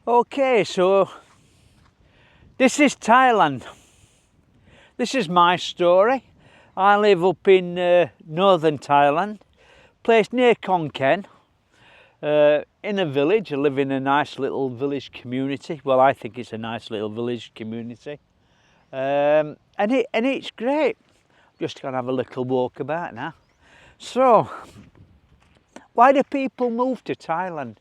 Okay, so this is Thailand. This is my story. I live up in northern Thailand, place near Khon Kaen, in a village. I live in a nice little village community. Well, I think it's a nice little village community, and it's great. Just gonna have a little walk about now. So, why do people move to Thailand?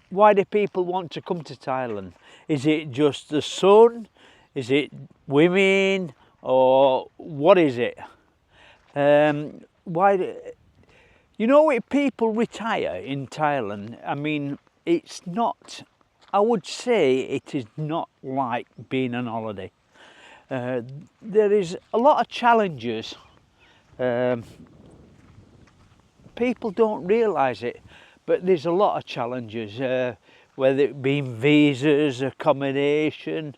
Why do people want to come to Thailand? Is it just the sun? Is it women? Or what is it? If people retire in Thailand, I mean, it's not, I would say it is not like being on holiday. There is a lot of challenges. People don't realise it, but there's a lot of challenges, whether it be visas, accommodation,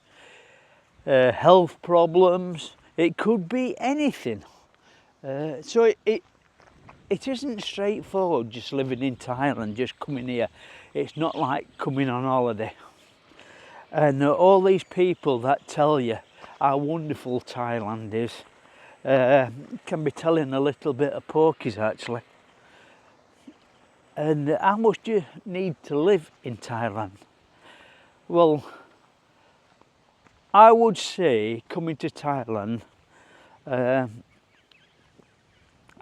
health problems. It could be anything. So it isn't straightforward just living in Thailand, just coming here. It's not like coming on holiday. And all these people that tell you how wonderful Thailand is can be telling a little bit of porkies actually. And how much do you need to live in Thailand? Well, I would say coming to Thailand,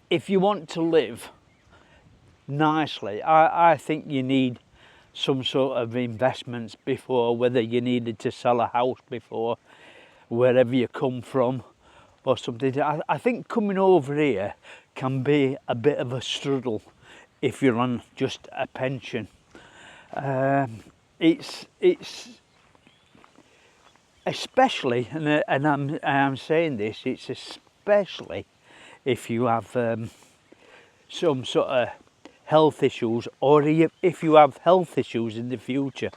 if you want to live nicely, I think you need some sort of investments before, whether you needed to sell a house before, wherever you come from or something. I think coming over here can be a bit of a struggle if you're on just a pension. It's especially, and I'm saying this, it's especially if you have some sort of health issues, or if you have health issues in the future,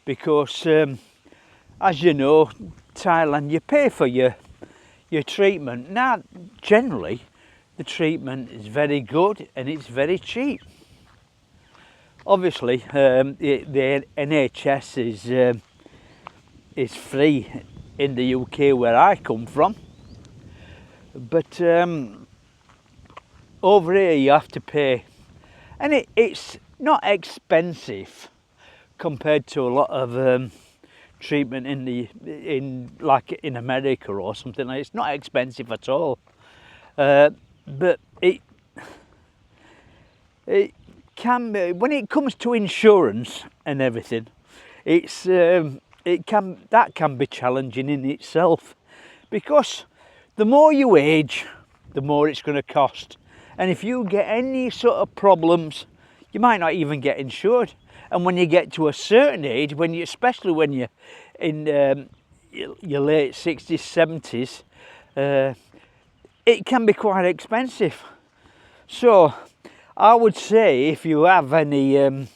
because as you know, Thailand, you pay for your treatment. Now, generally, the treatment is very good and it's very cheap. Obviously, the NHS is free in the UK where I come from, but over here you have to pay, and it's not expensive compared to a lot of treatment like in America or something. It's not expensive at all. But it can be, when it comes to insurance and everything, that can be challenging in itself, because the more you age, the more it's going to cost, and if you get any sort of problems, you might not even get insured. And when you get to a certain age, especially when you're in your late 60s, 70s, it can be quite expensive. So I would say if you have any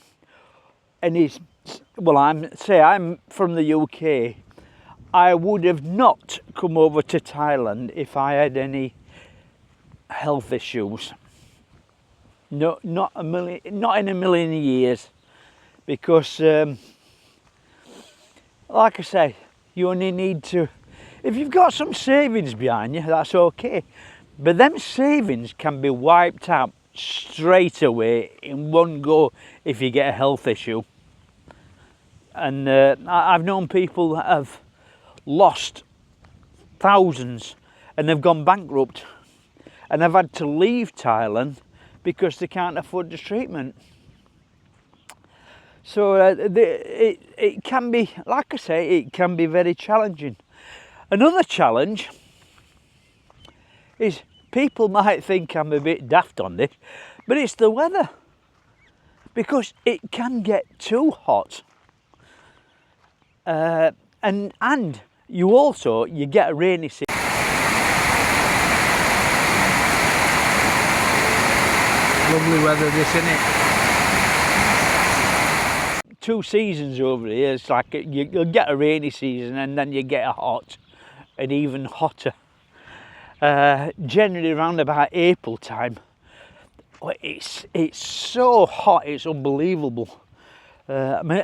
well, I'm from the UK, I would have not come over to Thailand if I had any health issues. No, not in a million years, because like I say, you only need to, if you've got some savings behind you, that's okay. But them savings can be wiped out straight away in one go if you get a health issue. And I've known people that have lost thousands and they've gone bankrupt, and they've had to leave Thailand because they can't afford the treatment. So it can be, like I say, it can be very challenging. Another challenge is, people might think I'm a bit daft on this, but it's the weather, because it can get too hot, and you get a rainy season. Lovely weather this, isn't it? 2 seasons over here. It's like you'll get a rainy season and then you get a hot and even hotter. Generally around about April time, it's so hot, it's unbelievable. I mean,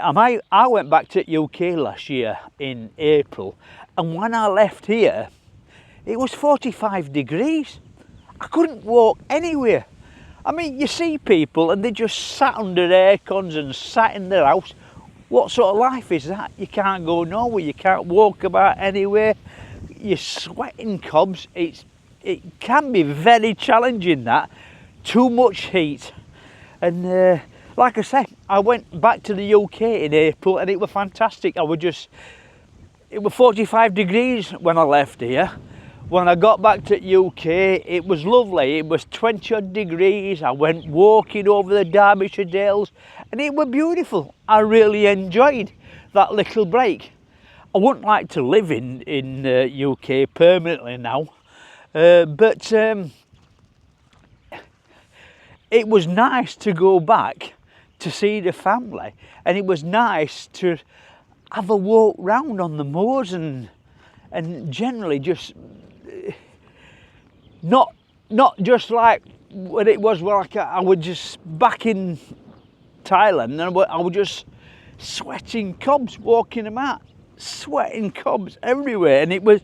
I went back to the UK last year in April, and when I left here, it was 45 degrees. I couldn't walk anywhere. I mean, you see people and they just sat under air cons and sat in their house. What sort of life is that? You can't go nowhere, you can't walk about anywhere, you're sweating cobs. It can be very challenging, that. Too much heat. And like I said, I went back to the UK in April and it was fantastic. It was 45 degrees when I left here. When I got back to the UK, it was lovely. It was 20 odd degrees. I went walking over the Derbyshire Dales and it was beautiful. I really enjoyed that little break. I wouldn't like to live in UK permanently now, but it was nice to go back to see the family, and it was nice to have a walk round on the moors and generally just not just like what it was like I was just back in Thailand and I was just sweating cobs walking about, sweating cobs everywhere, and it was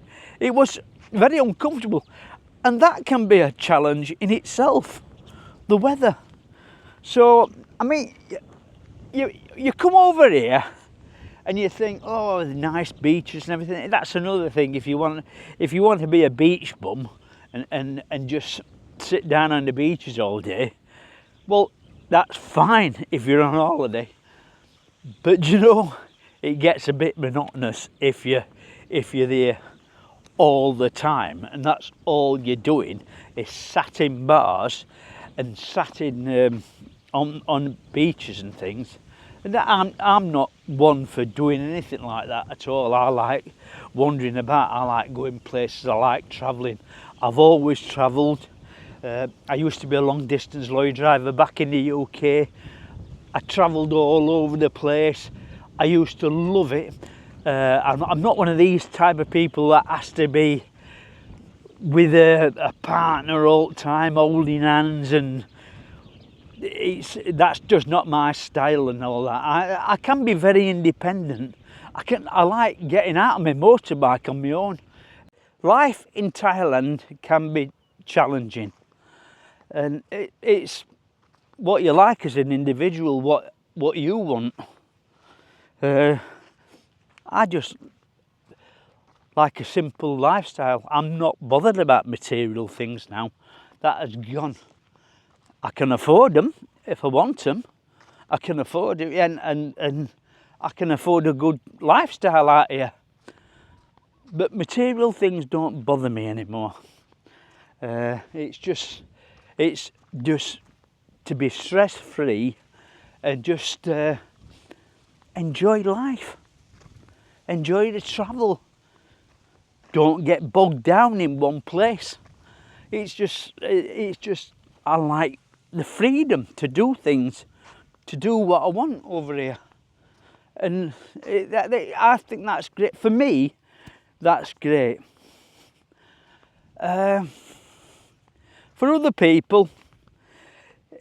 very uncomfortable, and that can be a challenge in itself, the weather. So I mean, you come over here and you think, oh, the nice beaches and everything. That's another thing. If you want to be a beach bum and just sit down on the beaches all day, well, that's fine if you're on holiday. But you know, it gets a bit monotonous if you're there all the time, and that's all you're doing is sat in bars and sat in on beaches and things. And I'm not one for doing anything like that at all. I like wandering about, I like going places, I like travelling. I've always travelled. I used to be a long distance lorry driver back in the UK. I travelled all over the place. I used to love it. I'm not one of these type of people that has to be with a partner all the time, holding hands, and that's just not my style and all that. I can be very independent. I like getting out on my motorbike on my own. Life in Thailand can be challenging, and it's what you like as an individual, what you want. I just like a simple lifestyle. I'm not bothered about material things now. That has gone. I can afford them if I want them. I can afford it, and I can afford a good lifestyle out here. But material things don't bother me anymore. It's just to be stress-free and just enjoy life. Enjoy the travel. Don't get bogged down in one place. It's just I like the freedom to do things, to do what I want over here, and I think that's great. For me, that's great. For other people,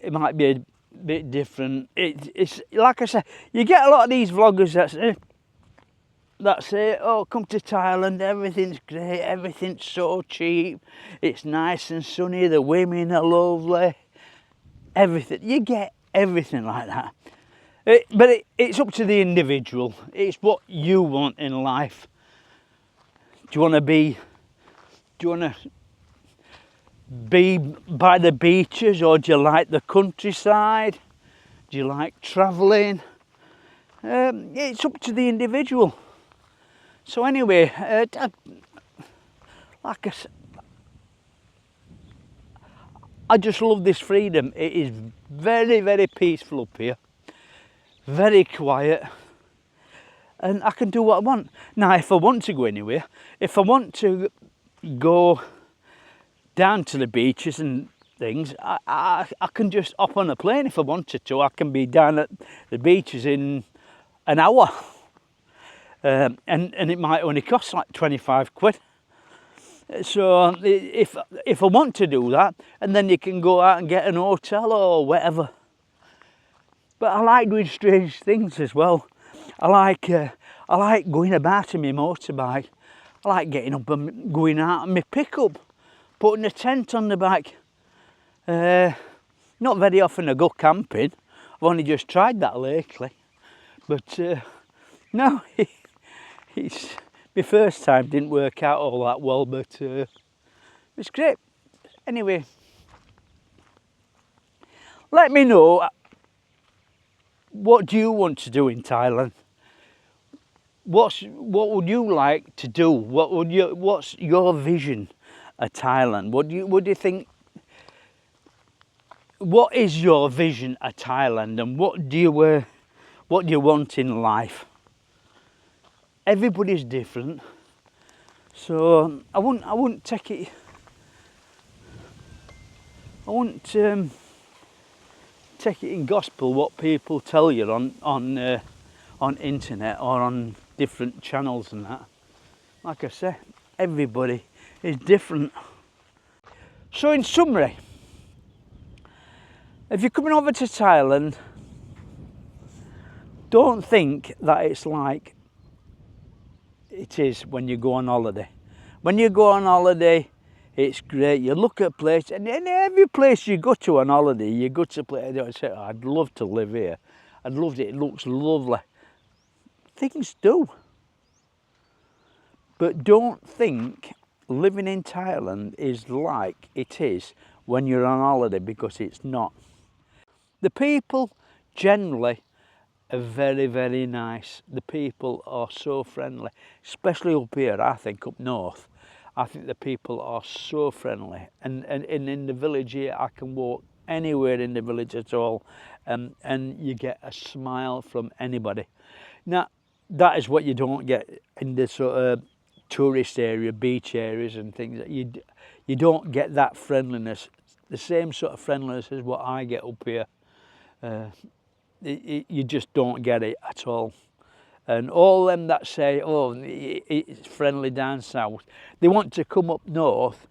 it might be a bit different. It's like I said, you get a lot of these vloggers that say, oh, come to Thailand, everything's great, everything's so cheap, it's nice and sunny, the women are lovely, everything. You get everything like that. But it's up to the individual. It's what you want in life. Do you want to be by the beaches, or do you like the countryside? Do you like travelling? It's up to the individual. So anyway, like I said, I just love this freedom. It is very, very peaceful up here, very quiet, and I can do what I want. Now, if I want to go anywhere, if I want to go down to the beaches and things, I can just hop on a plane if I wanted to. I can be down at the beaches in an hour. And it might only cost like 25 quid. So if I want to do that, and then you can go out and get an hotel or whatever. But I like doing strange things as well. I like going about in my motorbike. I like getting up and going out on my pickup, putting a tent on the back. Not very often I go camping. I've only just tried that lately. But no, it's my first time, didn't work out all that well, but it's great. Anyway, let me know, what do you want to do in Thailand? What would you like to do? What's your vision of Thailand? What do you think? What is your vision of Thailand, and what do you want in life? Everybody's different, so I wouldn't take it. I wouldn't take it in gospel what people tell you on internet or on different channels and that. Like I say, everybody is different. So in summary, if you're coming over to Thailand, don't think that it's like it is when you go on holiday. When you go on holiday, it's great. You look at places, and in every place you go to on holiday, you go to place, you say, oh, I'd love to live here. I'd love it. It looks lovely. Things do. But don't think living in Thailand is like it is when you're on holiday, because it's not. The people generally are very, very nice. The people are so friendly, especially up here, I think, up north. I think the people are so friendly, and in the village here, I can walk anywhere in the village at all, and you get a smile from anybody. Now, that is what you don't get in the sort of tourist area, beach areas and things. You don't get that friendliness, the same sort of friendliness as what I get up here. You just don't get it at all. And all them that say, oh, it's friendly down south, they want to come up north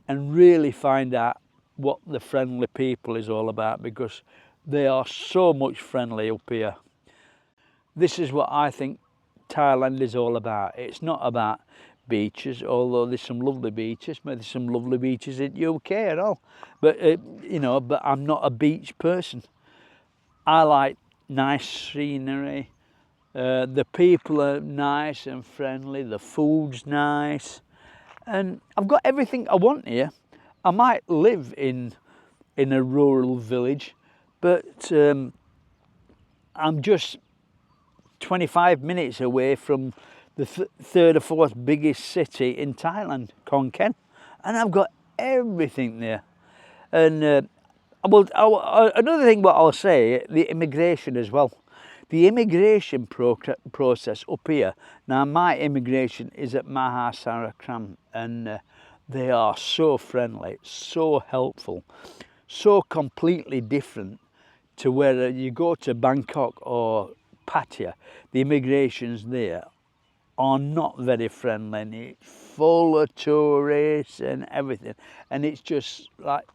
and really find out what the friendly people is all about, because they are so much friendly up here. This is what I think Thailand is all about. It's not about beaches, although there's some lovely beaches, maybe some lovely beaches in UK and all. But, you know, but I'm not a beach person. I like nice scenery. The people are nice and friendly, the food's nice, and I've got everything I want here. I might live in a rural village, but I'm just 25 minutes away from the third or fourth biggest city in Thailand, Khon Kaen, and I've got everything there. And another thing what I'll say, the immigration as well. The immigration process up here, now my immigration is at Mahasarakram, and they are so friendly, so helpful, so completely different to where you go to Bangkok or Pattaya. The immigrations there are not very friendly, and it's full of tourists and everything, and it's just like,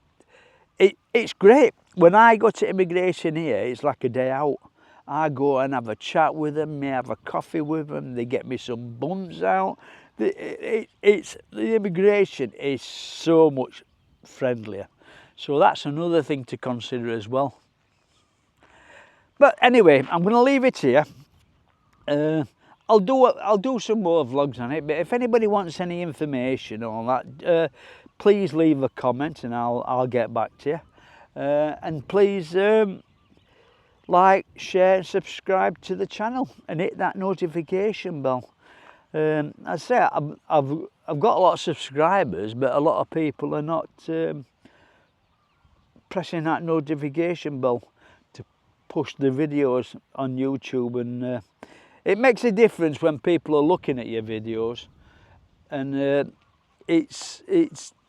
it's great. When I go to immigration here, it's like a day out. I go and have a chat with them, may have a coffee with them, they get me some buns out. The immigration is so much friendlier. So that's another thing to consider as well. But anyway, I'm going to leave it here. I'll do some more vlogs on it, but if anybody wants any information on that, please leave a comment and I'll get back to you. And please like, share, subscribe to the channel and hit that notification bell. I say I've got a lot of subscribers, but a lot of people are not pressing that notification bell to push the videos on YouTube, and it makes a difference when people are looking at your videos, and it's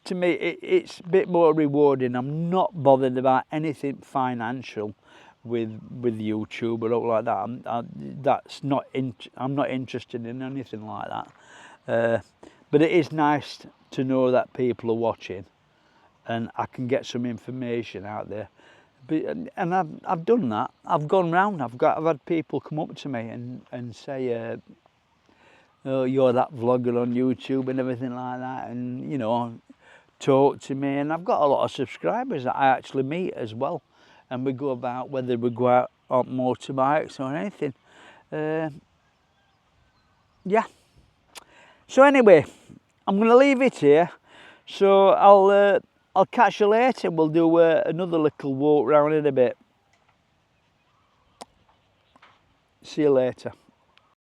to me it's a bit more rewarding. I'm not bothered about anything financial with YouTube or like that. I'm not interested in anything like that. But it is nice to know that people are watching and I can get some information out there. and I've done that. I've gone round. I've had people come up to me and say, "Oh, you're that vlogger on YouTube and everything like that," and you know, talk to me. And I've got a lot of subscribers that I actually meet as well, and we go about whether we go out on motorbikes or anything. Yeah. So anyway, I'm going to leave it here. So I'll catch you later. We'll do another little walk round in a bit. See you later.